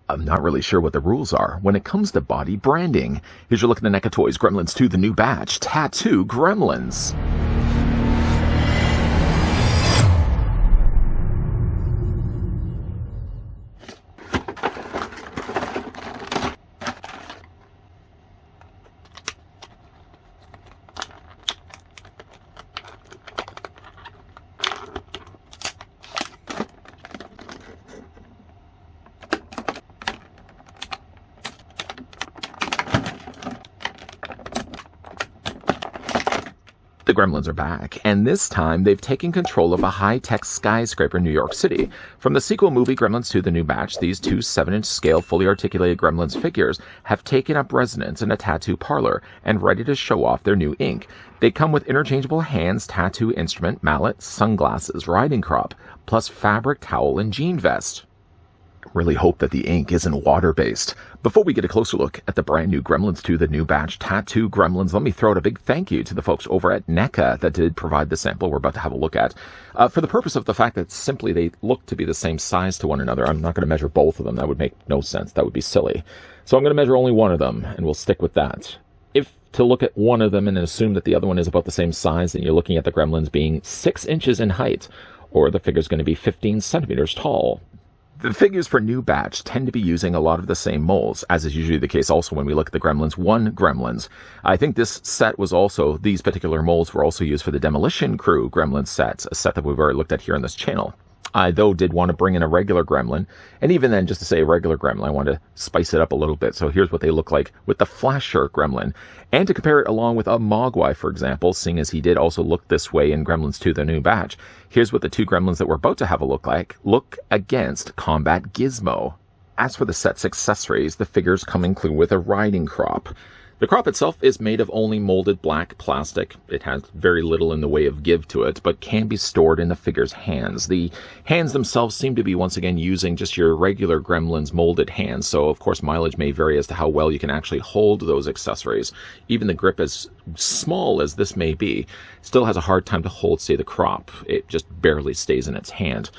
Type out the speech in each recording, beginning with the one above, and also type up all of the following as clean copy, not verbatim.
I'm not really sure what the rules are when it comes to body branding. Here's your look at the NECA Toys Gremlins 2, the new batch, Tattoo Gremlins. The Gremlins are back, and this time they've taken control of a high-tech skyscraper in New York City. From the sequel movie Gremlins 2, the new batch, these two 7-inch scale, fully articulated Gremlins figures have taken up residence in a tattoo parlor and ready to show off their new ink. They come with interchangeable hands, tattoo instrument, mallet, sunglasses, riding crop, plus fabric towel and jean vest. Really hope that the ink isn't water-based. Before we get a closer look at the brand new Gremlins 2, the new batch, Tattoo Gremlins, let me throw out a big thank you to the folks over at NECA that did provide the sample we're about to have a look at. For the purpose of the fact that simply they look to be the same size to one another, I'm not going to measure both of them. That would make no sense. That would be silly. So I'm going to measure only one of them, and we'll stick with that. If to look at one of them and assume that the other one is about the same size, then you're looking at the Gremlins being 6 inches in height, or the figure's going to be 15 centimeters tall. The figures for new batch tend to be using a lot of the same molds, as is usually the case also when we look at the Gremlins 1 Gremlins. I think this set was also, these particular molds were also used for the Demolition Crew Gremlins sets, a set that we've already looked at here on this channel. I, though, did want to bring in a regular Gremlin, and even then, just to say a regular Gremlin, I want to spice it up a little bit. So here's what they look like with the Flasher Gremlin. And to compare it along with a Mogwai, for example, seeing as he did also look this way in Gremlins 2, the new batch, here's what the two Gremlins that we're about to have a look like look against Combat Gizmo. As for the set's accessories, the figures come included with a riding crop. The crop itself is made of only molded black plastic. It has very little in the way of give to it, but can be stored in the figure's hands. The hands themselves seem to be once again using just your regular Gremlins molded hands, so of course mileage may vary as to how well you can actually hold those accessories. Even the grip, as small as this may be, still has a hard time to hold, say, the crop. It just barely stays in its hand.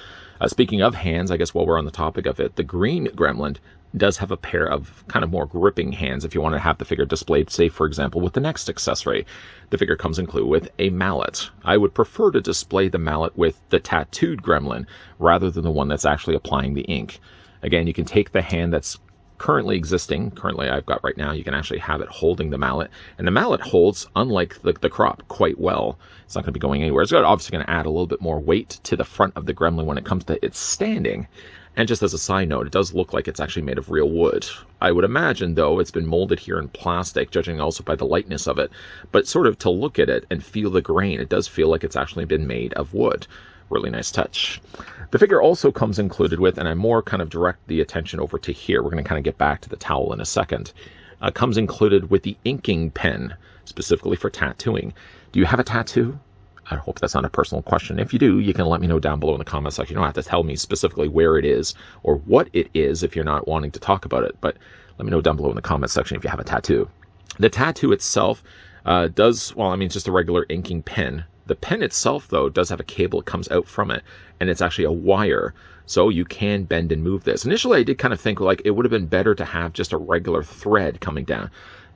Speaking of hands, I guess while we're on the topic of it, the green Gremlin does have a pair of kind of more gripping hands if you want to have the figure displayed, say, for example, with the next accessory. The figure comes included with a mallet. I would prefer to display the mallet with the tattooed Gremlin rather than the one that's actually applying the ink. Again, you can take the hand that's currently I've got right now, you can actually have it holding the mallet, and the mallet holds, unlike the crop, quite well. It's not going to be going anywhere. It's obviously going to add a little bit more weight to the front of the Gremlin when it comes to its standing. And just as a side note, it does look like it's actually made of real wood. I would imagine, though, it's been molded here in plastic, judging also by the lightness of it. But sort of to look at it and feel the grain, it does feel like it's actually been made of wood. Really nice touch. The figure also comes included with, and I more kind of direct the attention over to here, we're going to kind of get back to the towel in a second, comes included with the inking pen, specifically for tattooing. Do you have a tattoo? I hope that's not a personal question. If you do, you can let me know down below in the comment section. You don't have to tell me specifically where it is or what it is if you're not wanting to talk about it, but let me know down below in the comment section if you have a tattoo. The tattoo itself it's just a regular inking pen. The pen itself, though, does have a cable that comes out from it, and it's actually a wire, so you can bend and move this. Initially, I did kind of think, like, it would have been better to have just a regular thread coming down.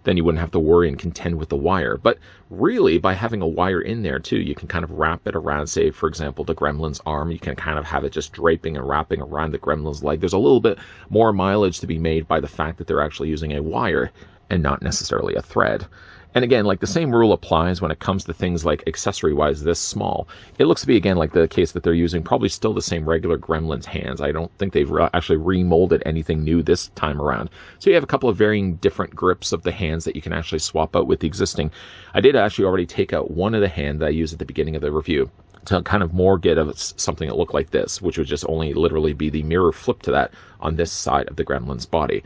Then you wouldn't have to worry and contend with the wire. But really, by having a wire in there, too, you can kind of wrap it around, say, for example, the Gremlin's arm. You can kind of have it just draping and wrapping around the Gremlin's leg. There's a little bit more mileage to be made by the fact that they're actually using a wire and not necessarily a thread. And again, like, the same rule applies when it comes to things like accessory-wise this small. It looks to be, again, like the case that they're using probably still the same regular Gremlins hands. I don't think they've actually remolded anything new this time around. So you have a couple of varying different grips of the hands that you can actually swap out with the existing. I did actually already take out one of the hand that I used at the beginning of the review to kind of more get something that looked like this, which would just only literally be the mirror flip to that on this side of the Gremlin's body.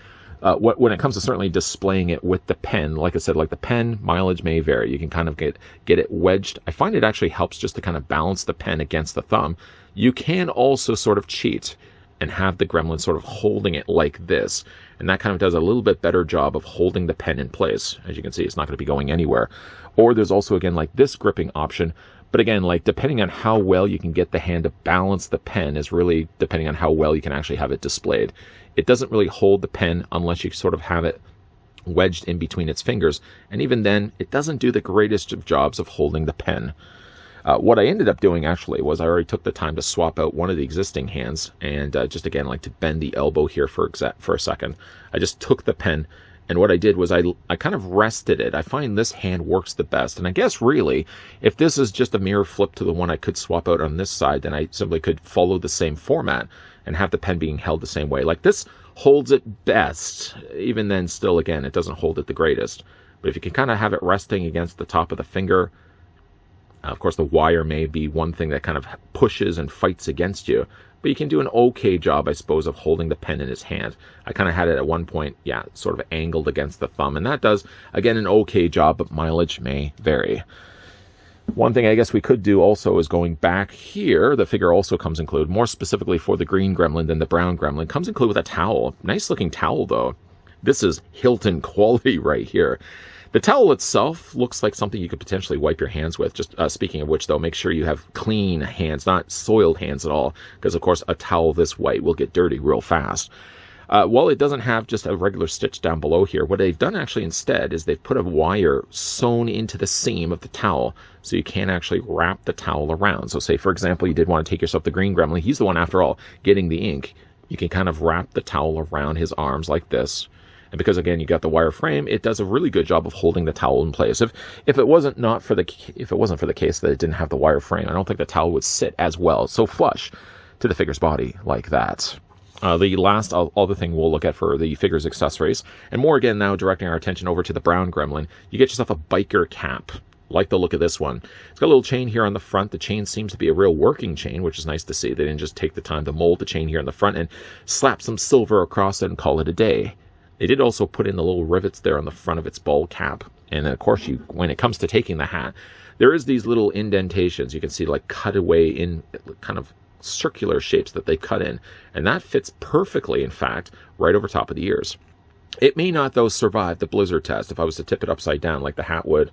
When it comes to certainly displaying it with the pen, like I said, like the pen, mileage may vary. You can kind of get it wedged. I find it actually helps just to kind of balance the pen against the thumb. You can also sort of cheat and have the Gremlin sort of holding it like this. And that kind of does a little bit better job of holding the pen in place. As you can see, it's not going to be going anywhere. Or there's also, again, like this gripping option, But again, like, depending on how well you can get the hand to balance the pen is really depending on how well you can actually have it displayed. It doesn't really hold the pen unless you sort of have it wedged in between its fingers, and even then, it doesn't do the greatest of jobs of holding the pen. What I ended up doing, actually, was I already took the time to swap out one of the existing hands, and just, again, like to bend the elbow here for a second. I just took the pen, and what I did was I kind of rested it. I find this hand works the best, and I guess, really, if this is just a mirror flip to the one I could swap out on this side, then I simply could follow the same format and have the pen being held the same way. Like, this holds it best. Even then, still, again, it doesn't hold it the greatest. But if you can kind of have it resting against the top of the finger, of course, the wire may be one thing that kind of pushes and fights against you, but you can do an okay job, I suppose, of holding the pen in his hand. I kind of had it at one point, yeah, sort of angled against the thumb, and that does, again, an okay job, but mileage may vary. One thing I guess we could do also is going back here. The figure also comes included, more specifically for the green gremlin than the brown gremlin, comes included with a towel. Nice looking towel, though. This is Hilton quality right here. The towel itself looks like something you could potentially wipe your hands with. Just speaking of which, though, make sure you have clean hands, not soiled hands at all, because, of course, a towel this white will get dirty real fast. While it doesn't have just a regular stitch down below here, what they've done actually instead is they've put a wire sewn into the seam of the towel, so you can actually wrap the towel around. So say, for example, you did want to take yourself the green gremlin. He's the one, after all, getting the ink. You can kind of wrap the towel around his arms like this. And because, again, you got the wire frame, it does a really good job of holding the towel in place. If it wasn't for the case that it didn't have the wire frame, I don't think the towel would sit as well, so flush to the figure's body like that. The last other thing we'll look at for the figure's accessories, and more again now directing our attention over to the brown gremlin, you get yourself a biker cap. Like the look of this one. It's got a little chain here on the front. The chain seems to be a real working chain, which is nice to see. They didn't just take the time to mold the chain here in the front and slap some silver across it and call it a day. They did also put in the little rivets there on the front of its ball cap. And of course, when it comes to taking the hat, there is these little indentations. You can see like cut away in kind of circular shapes that they cut in. And that fits perfectly, in fact, right over top of the ears. It may not, though, survive the blizzard test if I was to tip it upside down like the hat would.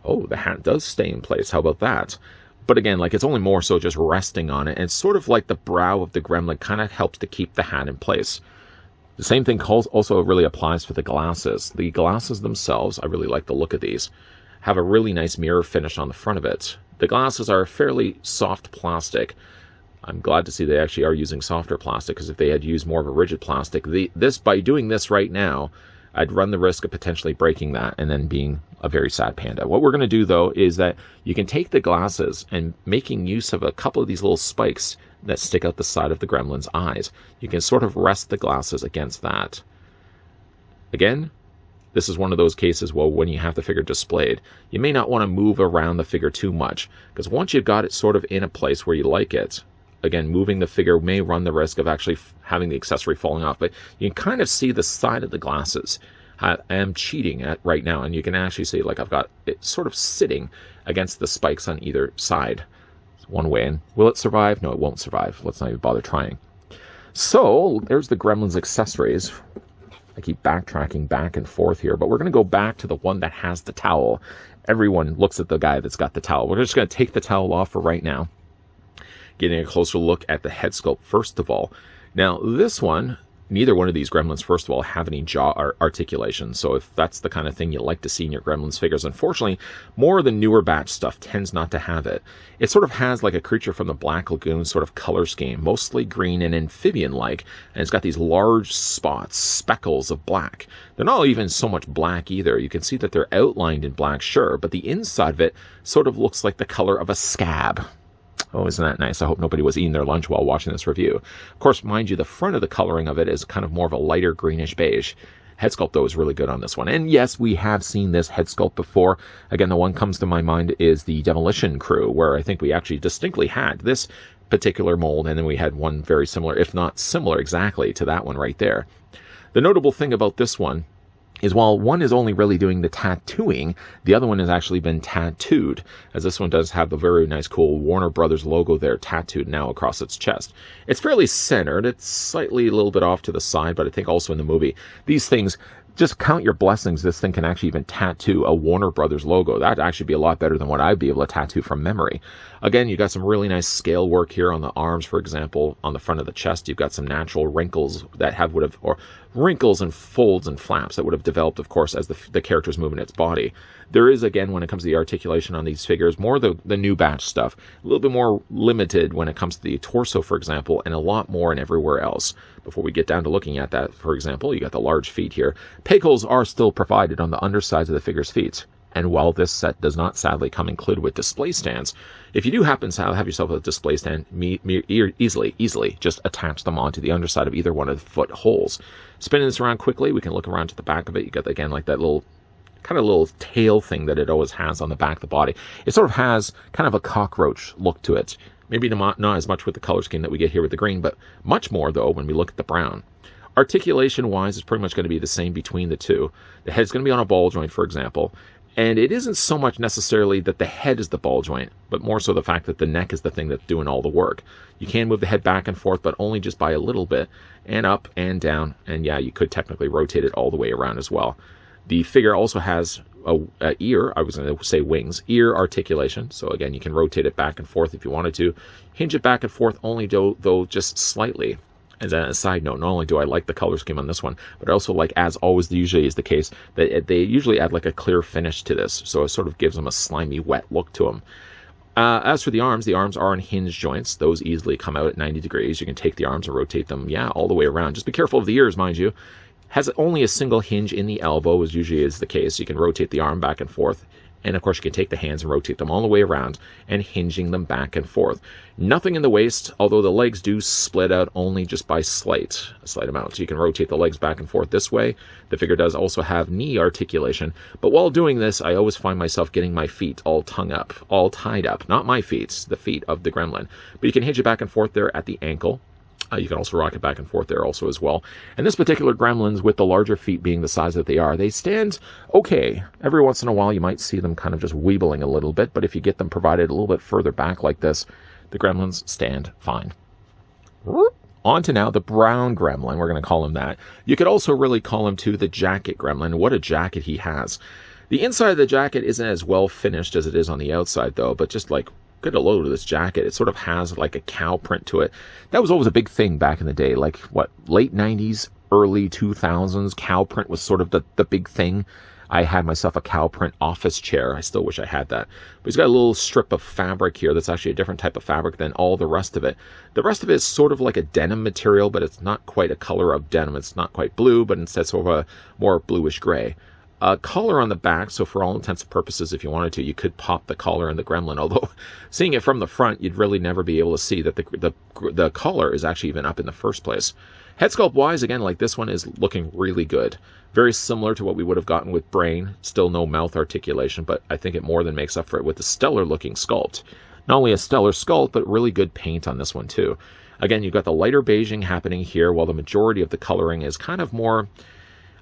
Oh, the hat does stay in place. How about that? But again, like, it's only more so just resting on it. And it's sort of like the brow of the gremlin kind of helps to keep the hat in place. The same thing also really applies for the glasses. The glasses themselves, I really like the look of these, have a really nice mirror finish on the front of it. The glasses are fairly soft plastic. I'm glad to see they actually are using softer plastic, because if they had used more of a rigid plastic, by doing this right now, I'd run the risk of potentially breaking that and then being a very sad panda. What we're going to do, though, is that you can take the glasses and making use of a couple of these little spikes that stick out the side of the gremlin's eyes. You can sort of rest the glasses against that. Again, this is one of those cases where when you have the figure displayed, you may not want to move around the figure too much, because once you've got it sort of in a place where you like it, again, moving the figure may run the risk of actually having the accessory falling off. But you can kind of see the side of the glasses. I am cheating at right now, and you can actually see, like, I've got it sort of sitting against the spikes on either side. It's one way. And will it survive? No, it won't survive. Let's not even bother trying. So there's the gremlin's accessories. I keep backtracking back and forth here, but we're going to go back to the one that has the towel. Everyone looks at the guy that's got the towel. We're just going to take the towel off for right now. Getting a closer look at the head sculpt first of all. Now, this one, neither one of these gremlins, first of all, have any jaw articulation. So if that's the kind of thing you like to see in your gremlins figures, unfortunately, more of the newer batch stuff tends not to have it. It sort of has like a creature from the Black Lagoon sort of color scheme, mostly green and amphibian-like, and it's got these large spots, speckles of black. They're not even so much black either. You can see that they're outlined in black, sure, but the inside of it sort of looks like the color of a scab. Oh, isn't that nice? I hope nobody was eating their lunch while watching this review. Of course, mind you, the front of the coloring of it is kind of more of a lighter greenish beige. Head sculpt, though, is really good on this one. And yes, we have seen this head sculpt before. Again, the one comes to my mind is the Demolition Crew, where I think we actually distinctly had this particular mold, and then we had one very similar, if not similar exactly to that one right there. The notable thing about this one is while one is only really doing the tattooing, the other one has actually been tattooed, as this one does have the very nice, cool Warner Brothers logo there tattooed now across its chest. It's fairly centered. It's slightly a little bit off to the side, but I think also in the movie, these things, just count your blessings. This thing can actually even tattoo a Warner Brothers logo. That'd actually be a lot better than what I'd be able to tattoo from memory. Again, you got some really nice scale work here on the arms, for example. On the front of the chest, you've got some natural wrinkles that or wrinkles and folds and flaps that would have developed, of course, as the character's moving its body. There is, again, when it comes to the articulation on these figures, more the new batch stuff. A little bit more limited when it comes to the torso, for example, and a lot more in everywhere else. Before we get down to looking at that, for example, you got the large feet here. Peg holes are still provided on the undersides of the figure's feet. And while this set does not sadly come included with display stands, if you do happen to have yourself a display stand, easily just attach them onto the underside of either one of the foot holes. Spinning this around quickly, we can look around to the back of it. You got, again, like that little tail thing that it always has on the back of the body. It sort of has kind of a cockroach look to it. Maybe not as much with the color scheme that we get here with the green, but much more, though, when we look at the brown. Articulation-wise, it's pretty much going to be the same between the two. The head's going to be on a ball joint, for example, and it isn't so much necessarily that the head is the ball joint, but more so the fact that the neck is the thing that's doing all the work. You can move the head back and forth, but only just by a little bit, and up and down, and yeah, you could technically rotate it all the way around as well. The figure also has a ear, I was going to say wings, ear articulation. So again, you can rotate it back and forth if you wanted to. Hinge it back and forth only though just slightly. As a side note, not only do I like the color scheme on this one, but I also like, as always usually is the case, that they usually add like a clear finish to this. So it sort of gives them a slimy, wet look to them. As for the arms are on hinge joints. Those easily come out at 90 degrees. You can take the arms and rotate them, all the way around. Just be careful of the ears, mind you. Has only a single hinge in the elbow, as usually is the case. You can rotate the arm back and forth. And of course, you can take the hands and rotate them all the way around and hinging them back and forth. Nothing in the waist, although the legs do split out only just by a slight amount. So you can rotate the legs back and forth this way. The figure does also have knee articulation. But while doing this, I always find myself getting my feet all tied up. Not my feet, the feet of the gremlin. But you can hinge it back and forth there at the ankle. You can also rock it back and forth there also as well. And this particular gremlins, with the larger feet being the size that they are, they stand okay. Every once in a while, you might see them kind of just weebling a little bit, but if you get them provided a little bit further back like this, the gremlins stand fine. On to now the brown gremlin, we're going to call him that. You could also really call him, too, the jacket gremlin. What a jacket he has. The inside of the jacket isn't as well finished as it is on the outside, though, but just like, get a load of this jacket. It sort of has like a cow print to it. That was always a big thing back in the day, like late 90s, early 2000s. Cow print was sort of the big thing. I had myself a cow print office chair. I still wish I had that. But he's got a little strip of fabric here that's actually a different type of fabric than all the rest of it. The rest of it is sort of like a denim material, but it's not quite a color of denim. It's not quite blue, but instead sort of a more bluish gray. Collar on the back, so for all intents and purposes, if you wanted to, you could pop the collar in the gremlin, although seeing it from the front, you'd really never be able to see that the collar is actually even up in the first place. Head sculpt wise, again, like this one is looking really good. Very similar to what we would have gotten with Brain. Still no mouth articulation, but I think it more than makes up for it with the stellar looking sculpt. Not only a stellar sculpt, but really good paint on this one too. Again, you've got the lighter beiging happening here, while the majority of the coloring is kind of more...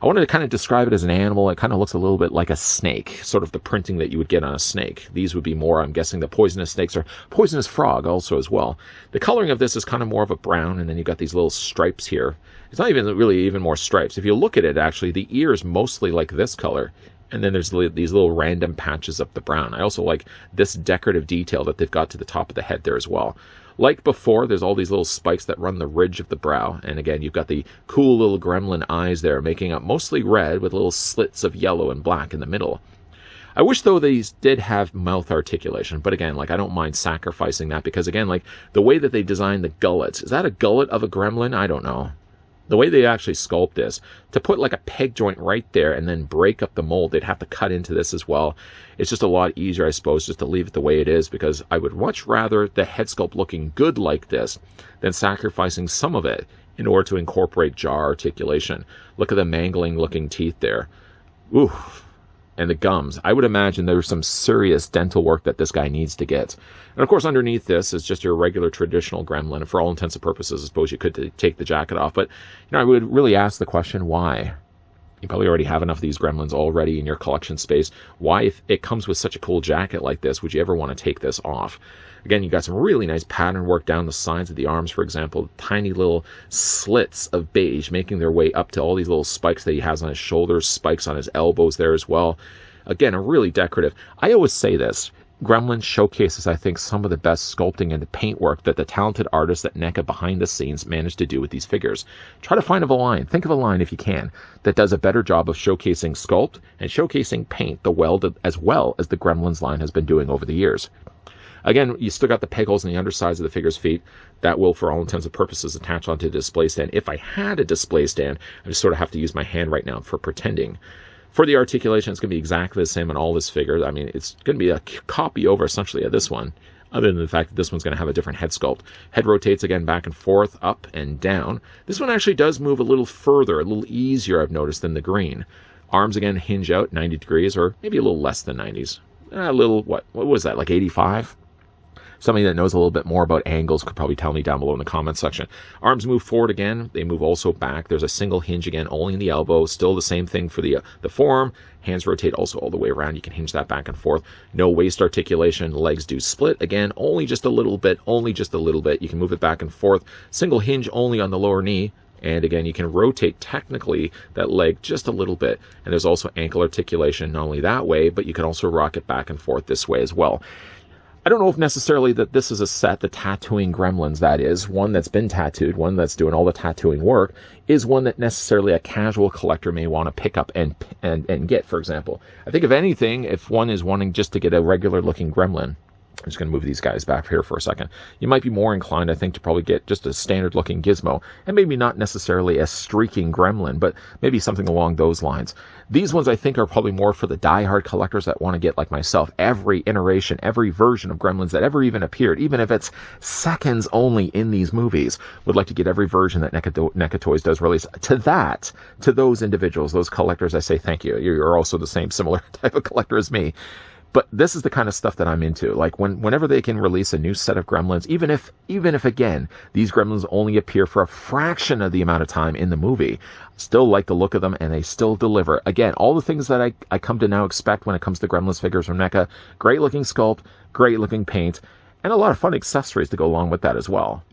I wanted to kind of describe it as an animal. It kind of looks a little bit like a snake, sort of the printing that you would get on a snake. These would be more, I'm guessing, the poisonous snakes or poisonous frog also as well. The coloring of this is kind of more of a brown, and then you've got these little stripes here. It's not even really even more stripes. If you look at it, actually, the ear is mostly like this color, and then there's these little random patches of the brown. I also like this decorative detail that they've got to the top of the head there as well. Like before, there's all these little spikes that run the ridge of the brow. And again, you've got the cool little gremlin eyes there, making up mostly red with little slits of yellow and black in the middle. I wish, though, these did have mouth articulation. But again, like, I don't mind sacrificing that because, again, like, the way that they designed the gullet. Is that a gullet of a gremlin? I don't know. The way they actually sculpt this, to put like a peg joint right there and then break up the mold, they'd have to cut into this as well. It's just a lot easier, I suppose, just to leave it the way it is, because I would much rather the head sculpt looking good like this than sacrificing some of it in order to incorporate jaw articulation. Look at the mangling looking teeth there. Ooh. And the gums. I would imagine there's some serious dental work that this guy needs to get. And of course, underneath this is just your regular traditional gremlin. And for all intents and purposes, I suppose you could take the jacket off. But I would really ask the question, why? You probably already have enough of these gremlins already in your collection space. Why, if it comes with such a cool jacket like this, would you ever want to take this off? Again, you got some really nice pattern work down the sides of the arms, for example, tiny little slits of beige making their way up to all these little spikes that he has on his shoulders, spikes on his elbows there as well. Again, a really decorative. I always say this. Gremlin showcases, I think, some of the best sculpting and the paintwork that the talented artists at NECA behind the scenes managed to do with these figures. Try to find a line, think of a line if you can, that does a better job of showcasing sculpt and showcasing paint as well as the Gremlins line has been doing over the years. Again, you still got the peg holes on the undersides of the figure's feet. That will, for all intents and purposes, attach onto the display stand. If I had a display stand, I just sort of have to use my hand right now for pretending. For the articulation, it's going to be exactly the same on all this figure. I mean, it's going to be a copy over, essentially, of this one, other than the fact that this one's going to have a different head sculpt. Head rotates, again, back and forth, up and down. This one actually does move a little further, a little easier, I've noticed, than the green. Arms, again, hinge out 90 degrees, or maybe a little less than 90s. A little, what was that, like 85? Somebody that knows a little bit more about angles could probably tell me down below in the comments section. Arms move forward again. They move also back. There's a single hinge again, only in the elbow. Still the same thing for the forearm. Hands rotate also all the way around. You can hinge that back and forth. No waist articulation. Legs do split. Again, only just a little bit. Only just a little bit. You can move it back and forth. Single hinge only on the lower knee. And again, you can rotate technically that leg just a little bit. And there's also ankle articulation, not only that way, but you can also rock it back and forth this way as well. I don't know if necessarily that this is a set, the tattooing Gremlins, that is, one that's been tattooed, one that's doing all the tattooing work, is one that necessarily a casual collector may want to pick up and get, for example. I think if anything, if one is wanting just to get a regular looking Gremlin, I'm just going to move these guys back here for a second. You might be more inclined, I think, to probably get just a standard-looking Gizmo, and maybe not necessarily a streaking Gremlin, but maybe something along those lines. These ones, I think, are probably more for the die-hard collectors that want to get, like myself, every iteration, every version of Gremlins that ever even appeared, even if it's seconds only in these movies, would like to get every version that NECA Toys does release. To those individuals, those collectors, I say thank you. You're also the same similar type of collector as me. But this is the kind of stuff that I'm into. Like whenever they can release a new set of Gremlins, even if again, these Gremlins only appear for a fraction of the amount of time in the movie, still like the look of them and they still deliver. Again, all the things that I come to now expect when it comes to Gremlins figures from NECA. Great looking sculpt, great looking paint, and a lot of fun accessories to go along with that as well.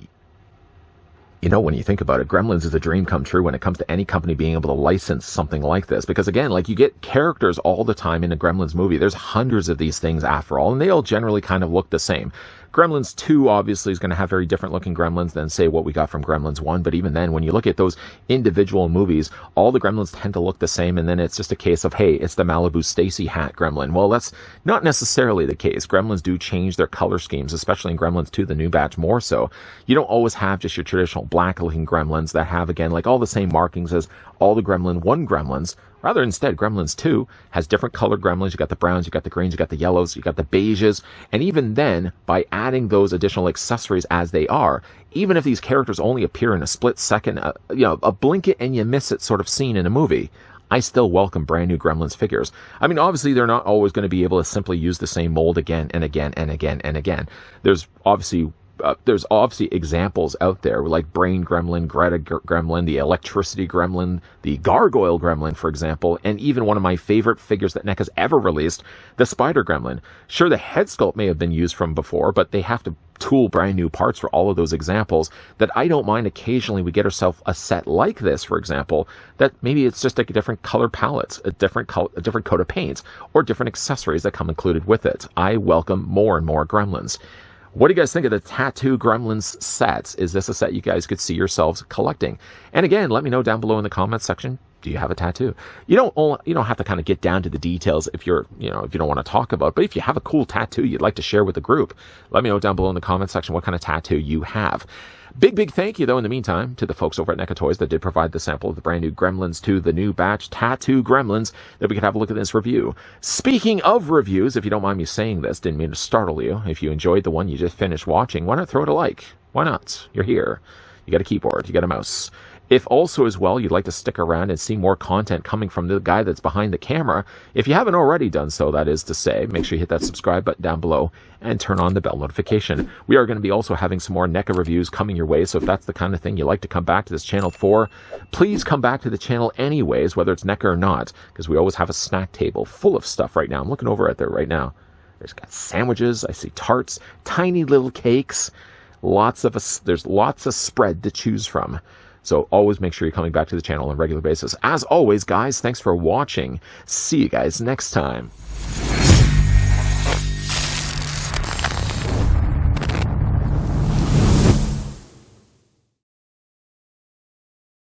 You know, when you think about it, Gremlins is a dream come true when it comes to any company being able to license something like this. Because again, like you get characters all the time in a Gremlins movie. There's hundreds of these things after all, and they all generally kind of look the same. Gremlins 2 obviously is going to have very different looking Gremlins than, say, what we got from Gremlins 1. But even then, when you look at those individual movies, all the Gremlins tend to look the same. And then it's just a case of, hey, it's the Malibu Stacy hat Gremlin. Well, that's not necessarily the case. Gremlins do change their color schemes, especially in Gremlins 2, the new batch, more so. You don't always have just your traditional black looking Gremlins that have, again, like all the same markings as all the Gremlin 1 Gremlins. Rather, instead, Gremlins 2 has different colored Gremlins. You got the browns, you got the greens, you got the yellows, you got the beiges. And even then, by adding those additional accessories as they are, even if these characters only appear in a split second, a blink it and you miss it sort of scene in a movie, I still welcome brand new Gremlins figures. I mean, obviously, they're not always going to be able to simply use the same mold again and again and again and again. There's obviously examples out there like Brain Gremlin, Greta Gremlin, the Electricity Gremlin, the Gargoyle Gremlin, for example, and even one of my favorite figures that NECA's ever released, the Spider Gremlin. Sure, the head sculpt may have been used from before, but they have to tool brand new parts for all of those examples. That I don't mind occasionally we get ourselves a set like this, for example, that maybe it's just like a different color palettes, a different coat of paint, or different accessories that come included with it. I welcome more and more Gremlins. What do you guys think of the Tattoo Gremlins sets? Is this a set you guys could see yourselves collecting? And again, let me know down below in the comments section. Do you have a tattoo? You don't have to kind of get down to the details if if you don't want to talk about. But if you have a cool tattoo you'd like to share with the group, let me know down below in the comments section what kind of tattoo you have. Big thank you, though, in the meantime, to the folks over at NECA Toys that did provide the sample of the brand new Gremlins 2, the new batch Tattoo Gremlins, that we could have a look at this review. Speaking of reviews, if you don't mind me saying this, didn't mean to startle you. If you enjoyed the one you just finished watching, why not throw it a like? Why not? You're here. You got a keyboard. You got a mouse. If also as well you'd like to stick around and see more content coming from the guy that's behind the camera, if you haven't already done so, that is to say, make sure you hit that subscribe button down below and turn on the bell notification. We are going to be also having some more NECA reviews coming your way, so if that's the kind of thing you like to come back to this channel for, please come back to the channel anyways, whether it's NECA or not, because we always have a snack table full of stuff right now. I'm looking over at there right now. There's got sandwiches. I see tarts, tiny little cakes. There's lots of spread to choose from. So always make sure you're coming back to the channel on a regular basis. As always, guys, thanks for watching. See you guys next time.